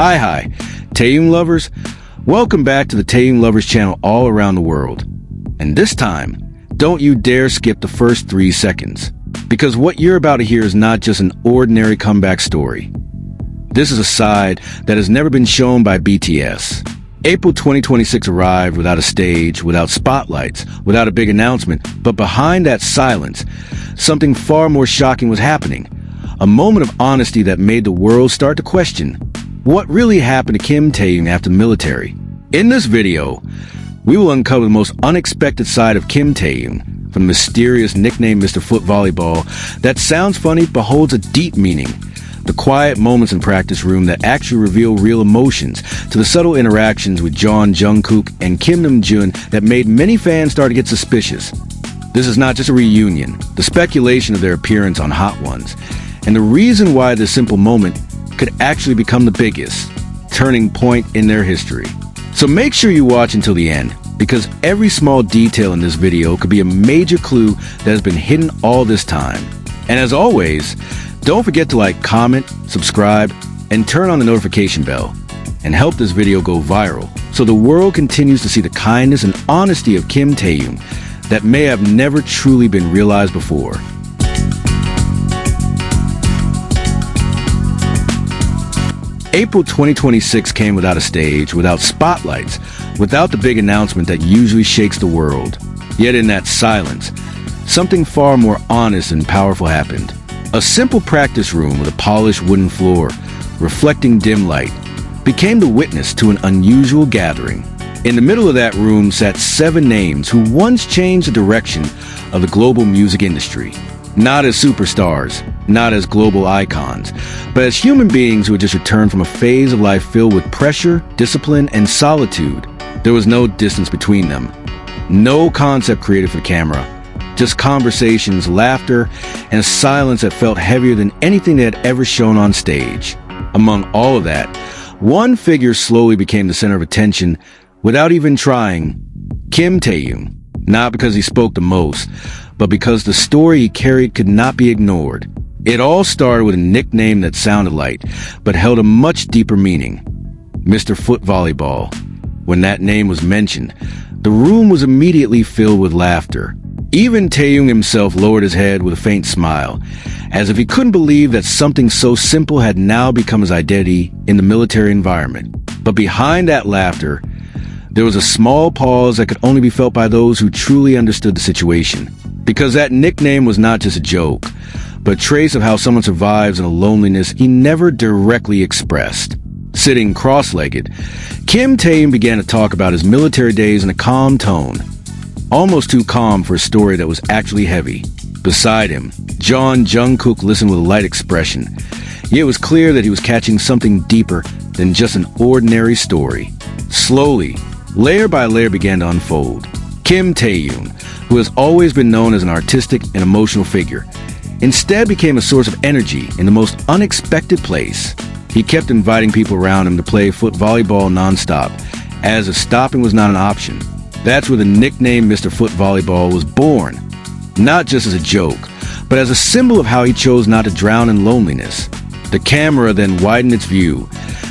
Hi, Taehyung Lovers. Welcome back to the Taehyung Lovers channel all around the world. And this time, don't you dare skip the first 3 seconds, because what you're about to hear is not just an ordinary comeback story. This is a side that has never been shown by BTS. April 2026 arrived without a stage, without spotlights, without a big announcement, but behind that silence, something far more shocking was happening. A moment of honesty that made the world start to question what really happened to Kim Taehyung after the military. In this video, we will uncover the most unexpected side of Kim Taehyung, from the mysterious nickname Mr. Foot Volleyball that sounds funny but holds a deep meaning, the quiet moments in practice room that actually reveal real emotions, to the subtle interactions with Jungkook and Kim Namjoon that made many fans start to get suspicious. This is not just a reunion, the speculation of their appearance on Hot Ones, and the reason why this simple moment could actually become the biggest turning point in their history. So make sure you watch until the end, because every small detail in this video could be a major clue that has been hidden all this time. And as always, don't forget to like, comment, subscribe, and turn on the notification bell, and help this video go viral so the world continues to see the kindness and honesty of Kim Taehyung that may have never truly been realized before. April 2026 came without a stage, without spotlights, without the big announcement that usually shakes the world. Yet in that silence, something far more honest and powerful happened. A simple practice room with a polished wooden floor, reflecting dim light, became the witness to an unusual gathering. In the middle of that room sat 7 names who once changed the direction of the global music industry. Not as superstars, not as global icons, but as human beings who had just returned from a phase of life filled with pressure, discipline, and solitude. There was no distance between them, no concept created for the camera, just conversations, laughter, and a silence that felt heavier than anything they had ever shown on stage. Among all of that, one figure slowly became the center of attention without even trying: Kim Taehyung. Not because he spoke the most, but because the story he carried could not be ignored. It all started with a nickname that sounded light, but held a much deeper meaning: Mr. Foot Volleyball. When that name was mentioned, the room was immediately filled with laughter. Even Taehyung himself lowered his head with a faint smile, as if he couldn't believe that something so simple had now become his identity in the military environment. But behind that laughter, there was a small pause that could only be felt by those who truly understood the situation. Because that nickname was not just a joke, but a trace of how someone survives in a loneliness he never directly expressed. Sitting cross-legged, Kim Taehyung began to talk about his military days in a calm tone, almost too calm for a story that was actually heavy. Beside him, Jungkook listened with a light expression, yet it was clear that he was catching something deeper than just an ordinary story. Slowly, layer by layer began to unfold. Kim Taehyung, who has always been known as an artistic and emotional figure, instead became a source of energy in the most unexpected place. He kept inviting people around him to play foot volleyball nonstop, as if stopping was not an option. That's where the nickname Mr. Foot Volleyball was born, not just as a joke, but as a symbol of how he chose not to drown in loneliness. The camera then widened its view,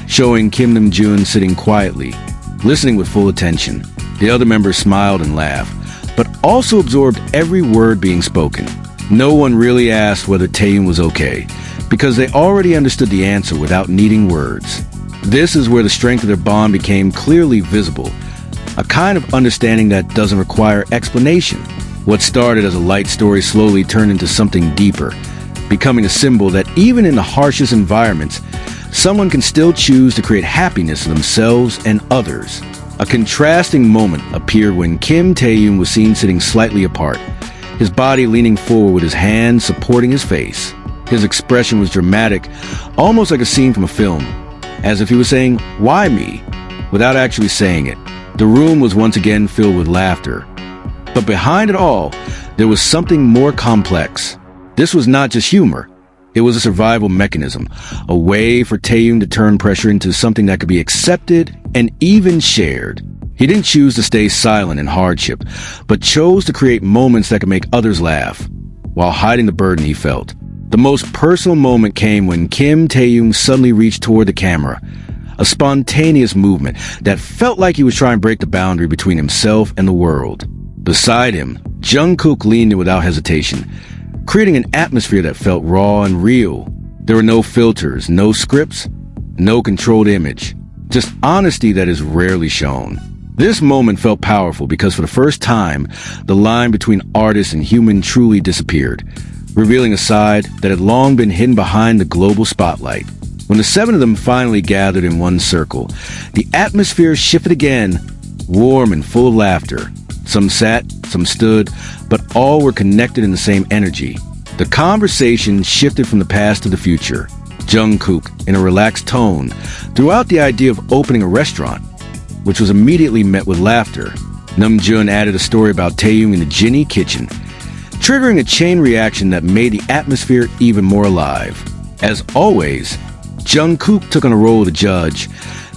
showing Kim Namjoon sitting quietly, listening with full attention. The other members smiled and laughed, but also absorbed every word being spoken. No one really asked whether Taehyung was okay, because they already understood the answer without needing words. This is where the strength of their bond became clearly visible, a kind of understanding that doesn't require explanation. What started as a light story slowly turned into something deeper, becoming a symbol that even in the harshest environments, someone can still choose to create happiness for themselves and others. A contrasting moment appeared when Kim Taehyung was seen sitting slightly apart, his body leaning forward with his hands supporting his face. His expression was dramatic, almost like a scene from a film, as if he was saying, "Why me?" without actually saying it. The room was once again filled with laughter. But behind it all, there was something more complex. This was not just humor. It was a survival mechanism, a way for Taehyung to turn pressure into something that could be accepted and even shared. He didn't choose to stay silent in hardship, but chose to create moments that could make others laugh, while hiding the burden he felt. The most personal moment came when Kim Taehyung suddenly reached toward the camera, a spontaneous movement that felt like he was trying to break the boundary between himself and the world. Beside him, Jungkook leaned in without hesitation, creating an atmosphere that felt raw and real. There were no filters, no scripts, no controlled image, just honesty that is rarely shown. This moment felt powerful because for the first time, the line between artist and human truly disappeared, revealing a side that had long been hidden behind the global spotlight. When the seven of them finally gathered in one circle, the atmosphere shifted again, warm and full of laughter. Some sat, some stood, but all were connected in the same energy. The conversation shifted from the past to the future. Jungkook, in a relaxed tone, threw out the idea of opening a restaurant, which was immediately met with laughter. Namjoon added a story about Taehyung in the Ginny kitchen, triggering a chain reaction that made the atmosphere even more alive. As always, Jungkook took on a role of the judge,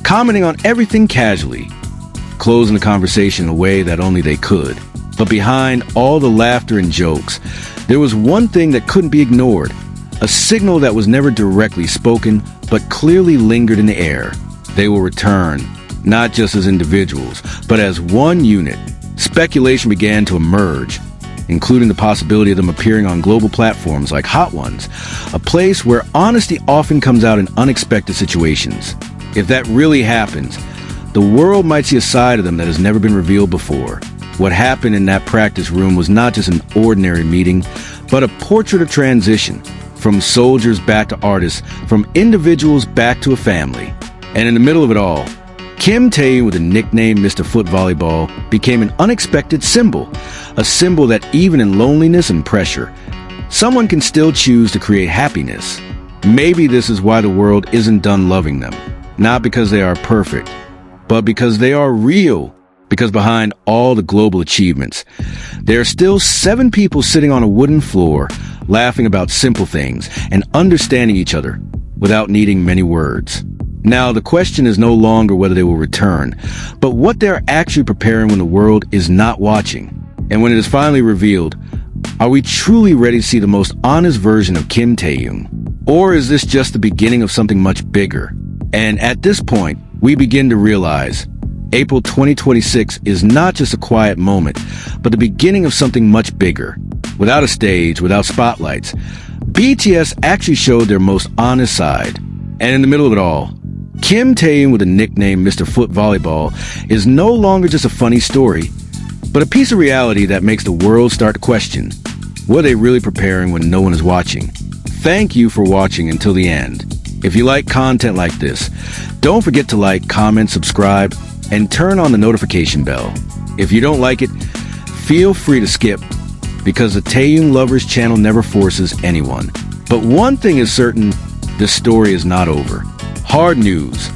commenting on everything casually, closing the conversation in a way that only they could. But behind all the laughter and jokes, there was one thing that couldn't be ignored, a signal that was never directly spoken, but clearly lingered in the air. They will return, not just as individuals, but as one unit. Speculation began to emerge, including the possibility of them appearing on global platforms like Hot Ones, a place where honesty often comes out in unexpected situations. If that really happens, the world might see a side of them that has never been revealed before. What happened in that practice room was not just an ordinary meeting, but a portrait of transition, from soldiers back to artists, from individuals back to a family. And in the middle of it all, Kim Tae-young, with the nickname Mr. Foot Volleyball, became an unexpected symbol, a symbol that even in loneliness and pressure, someone can still choose to create happiness. Maybe this is why the world isn't done loving them, not because they are perfect, but because they are real. Because behind all the global achievements, there are still 7 people sitting on a wooden floor, laughing about simple things and understanding each other without needing many words. Now, the question is no longer whether they will return, but what they're actually preparing when the world is not watching. And when it is finally revealed, are we truly ready to see the most honest version of Kim Tae-young? Or is this just the beginning of something much bigger? And at this point, we begin to realize April 2026 is not just a quiet moment, but the beginning of something much bigger. Without a stage, without spotlights, BTS actually showed their most honest side. And in the middle of it all, Kim Tae-young, with the nickname Mr. Foot Volleyball, is no longer just a funny story, but a piece of reality that makes the world start to question, what are they really preparing when no one is watching? Thank you for watching until the end. If you like content like this, don't forget to like, comment, subscribe, and turn on the notification bell. If you don't like it, feel free to skip, because the Taehyung Lovers channel never forces anyone. But one thing is certain, this story is not over. Hard news.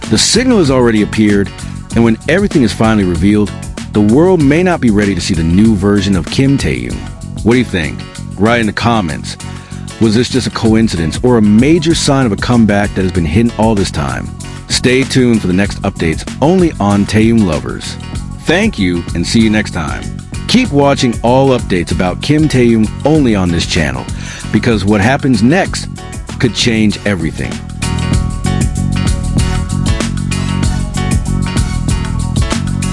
The signal has already appeared, and when everything is finally revealed, the world may not be ready to see the new version of Kim Tae-young. What do you think? Write in the comments. Was this just a coincidence or a major sign of a comeback that has been hidden all this time? Stay tuned for the next updates only on Taehyung Lovers. Thank you, and see you next time. Keep watching all updates about Kim Tae-young only on this channel, because what happens next could change everything.